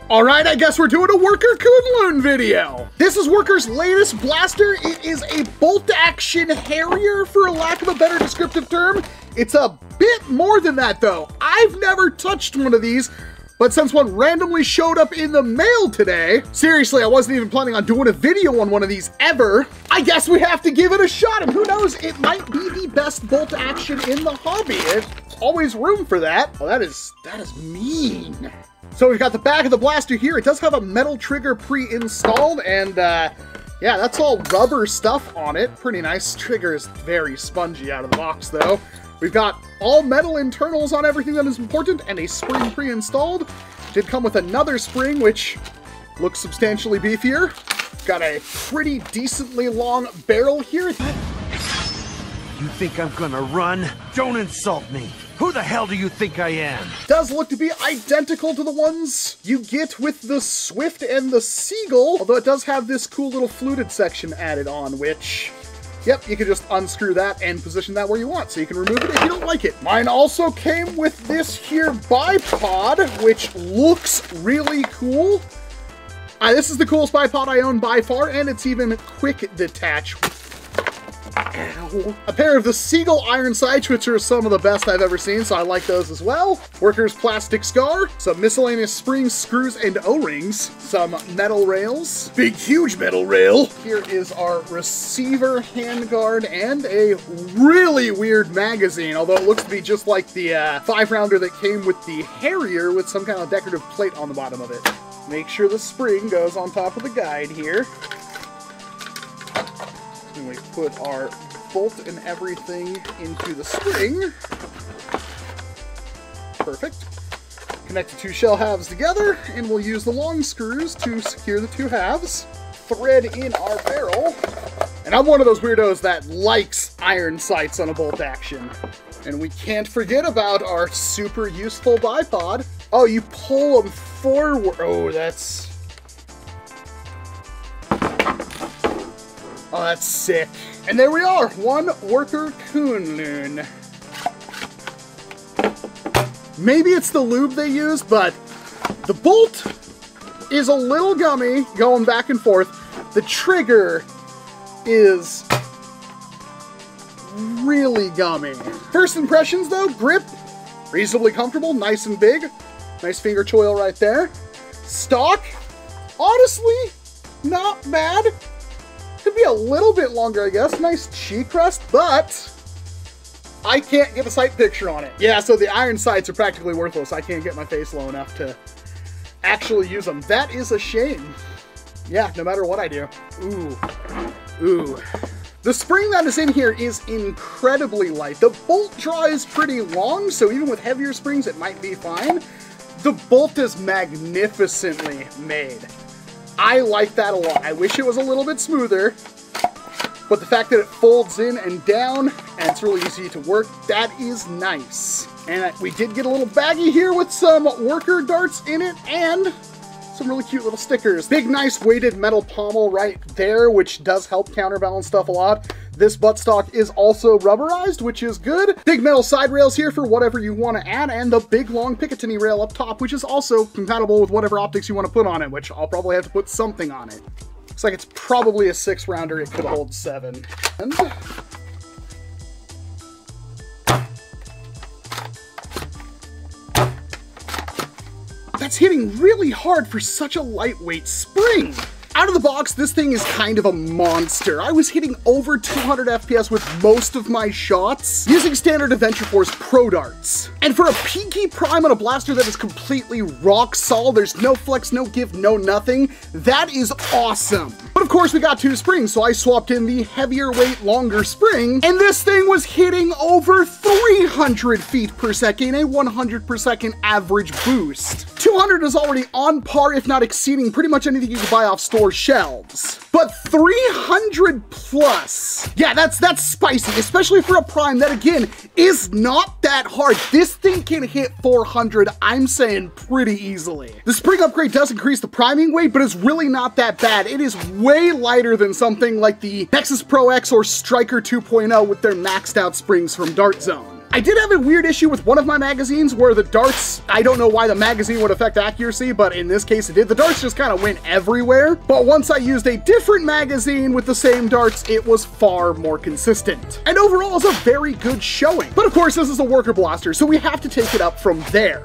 Alright, I guess we're doing a Worker Kunlun video. This is Worker's latest blaster. It is a bolt-action Harrier, for lack of a better descriptive term. It's a bit more than that, though. I've never touched one of these, but since one randomly showed up in the mail today, seriously, I wasn't even planning on doing a video on one of these ever, I guess we have to give it a shot, and who knows, it might be the best bolt-action in the hobby. There's always room for that. Oh, that is mean. So we've got the back of the blaster here. It does have a metal trigger pre-installed, and yeah, that's all rubber stuff on it. Pretty nice. Trigger is very spongy out of the box, though. We've got all metal internals on everything that is important, and a spring pre-installed. Did come with another spring, which looks substantially beefier. Got a pretty decently long barrel here. You think I'm gonna run? Don't insult me. Who the hell do you think I am? Does look to be identical to the ones you get with the Swift and the Seagull, although it does have this cool little fluted section added on, which, yep, you can just unscrew that and position that where you want, so you can remove it if you don't like it. Mine also came with this here bipod, which looks really cool. This is the coolest bipod I own by far, and it's even quick detach. Ow. A pair of the Seagull iron sights, which are some of the best I've ever seen, so I like those as well. Worker's plastic scar, some miscellaneous springs, screws, and O-rings, some metal rails, big huge metal rail. Here is our receiver handguard and a really weird magazine, although it looks to be just like the 5-rounder that came with the Harrier with some kind of decorative plate on the bottom of it. Make sure the spring goes on top of the guide here. And we put our bolt and everything into the spring. Perfect. Connect the two shell halves together, and we'll use the long screws to secure the two halves. Thread in our barrel. And I'm one of those weirdos that likes iron sights on a bolt action. And we can't forget about our super useful bipod. Oh, you pull them forward. Oh, that's sick. And there we are, one Worker Kunlun. Maybe it's the lube they use, but the bolt is a little gummy going back and forth. The trigger is really gummy. First impressions though, grip, reasonably comfortable, nice and big. Nice finger choil right there. Stock, honestly, not bad. Could be a little bit longer, I guess. Nice cheek rest, but I can't get a sight picture on it. Yeah, so the iron sights are practically worthless. I can't get my face low enough to actually use them. That is a shame. Yeah, no matter what I do. Ooh. The spring that is in here is incredibly light. The bolt draw is pretty long, so even with heavier springs, it might be fine. The bolt is magnificently made. I like that a lot. I wish it was a little bit smoother, but the fact that it folds in and down, and it's really easy to work, that is nice. And we did get a little baggie here with some Worker darts in it, and some really cute little stickers. Big, nice weighted metal pommel right there, which does help counterbalance stuff a lot. This buttstock is also rubberized, which is good. Big metal side rails here for whatever you want to add, and the big long Picatinny rail up top, which is also compatible with whatever optics you want to put on it, which I'll probably have to put something on it. Looks like it's probably a 6-rounder. It could hold 7. And that's hitting really hard for such a lightweight spring. Out of the box, this thing is kind of a monster. I was hitting over 200 FPS with most of my shots using standard Adventure Force Pro darts. And for a peaky prime on a blaster that is completely rock solid, there's no flex, no give, no nothing, that is awesome. But of course we got 2 springs, so I swapped in the heavier weight, longer spring, and this thing was hitting over 300 feet per second, a 100 per second average boost. 200 is already on par, if not exceeding, pretty much anything you can buy off store shelves. But 300 plus, yeah, that's spicy, especially for a prime that, again, is not that hard. This thing can hit 400, I'm saying, pretty easily. The spring upgrade does increase the priming weight, but it's really not that bad. It is way lighter than something like the Nexus Pro X or Striker 2.0 with their maxed out springs from Dart Zone. I did have a weird issue with one of my magazines where the darts, I don't know why the magazine would affect accuracy, but in this case it did. The darts just kind of went everywhere. But once I used a different magazine with the same darts, it was far more consistent. And overall, it's a very good showing. But of course, this is a worker blaster, so we have to take it up from there.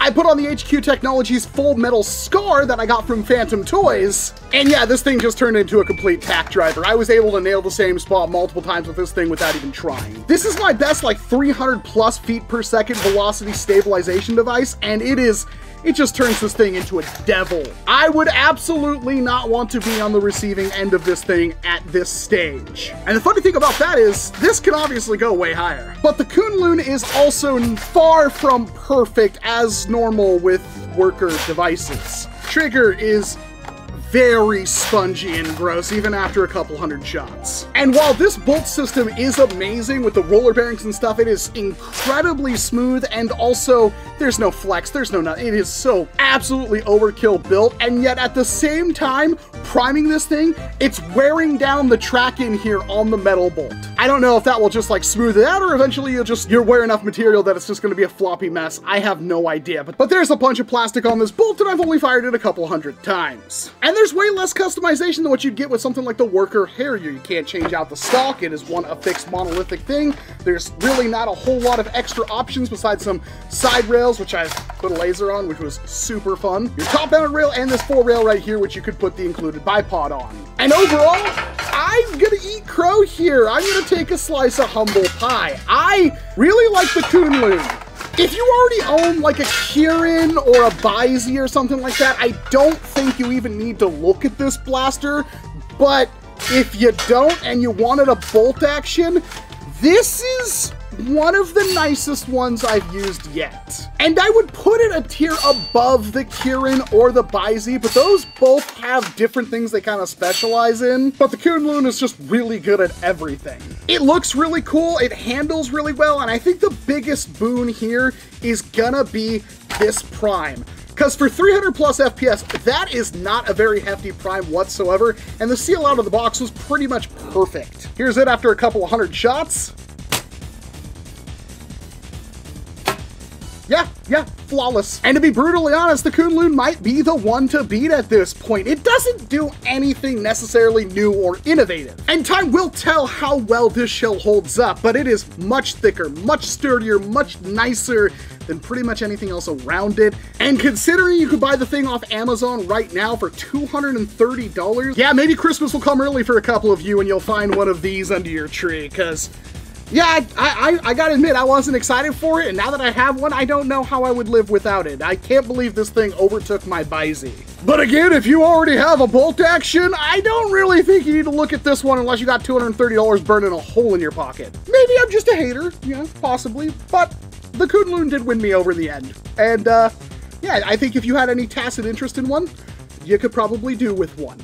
I put on the HQ Technologies Full Metal Scar that I got from Phantom Toys, and yeah, this thing just turned into a complete tack driver. I was able to nail the same spot multiple times with this thing without even trying. This is my best like 300 plus feet per second velocity stabilization device, and it just turns this thing into a devil. I would absolutely not want to be on the receiving end of this thing at this stage. And the funny thing about that is, this can obviously go way higher. But the Kunlun is also far from perfect as normal with worker devices. Trigger is very spongy and gross even after a couple hundred shots. And while this bolt system is amazing with the roller bearings and stuff, it is incredibly smooth, and also there's no flex, there's no nut. It is so absolutely overkill built, and yet at the same time, priming this thing, it's wearing down the track in here on the metal bolt. I don't know if that will just like smooth it out, or eventually you'll wear enough material that it's just gonna be a floppy mess. I have no idea, but there's a bunch of plastic on this bolt, and I've only fired it a couple hundred times. And there's way less customization than what you'd get with something like the Worker Harrier. You can't change out the stock. It is a fixed monolithic thing. There's really not a whole lot of extra options besides some side rails, which I've put a laser on, which was super fun. Your top-mounted rail and this 4-rail right here, which you could put the included bipod on. And overall, I'm gonna eat crow here. I'm gonna take a slice of humble pie. I really like the Kunlun. If you already own like a Kirin or a Buzzbee or something like that, I don't think you even need to look at this blaster. But if you don't and you wanted a bolt action, this is one of the nicest ones I've used yet. And I would put it a tier above the Kirin or the Buzzbee, but those both have different things they kind of specialize in. But the Kunlun is just really good at everything. It looks really cool, it handles really well, and I think the biggest boon here is gonna be this prime. Because for 300 plus FPS, that is not a very hefty prime whatsoever, and the seal out of the box was pretty much perfect. Here's it after a couple of hundred shots. Yeah, flawless. And to be brutally honest, the Kunlun might be the one to beat at this point. It doesn't do anything necessarily new or innovative. And time will tell how well this shell holds up, but it is much thicker, much sturdier, much nicer than pretty much anything else around it. And considering you could buy the thing off Amazon right now for $230, yeah, maybe Christmas will come early for a couple of you and you'll find one of these under your tree, because yeah, I gotta admit, I wasn't excited for it, and now that I have one, I don't know how I would live without it. I can't believe this thing overtook my Buzzbee. But again, if you already have a bolt action, I don't really think you need to look at this one unless you got $230 burning a hole in your pocket. Maybe I'm just a hater, yeah, possibly, but the Kunlun did win me over in the end. And yeah, I think if you had any tacit interest in one, you could probably do with one.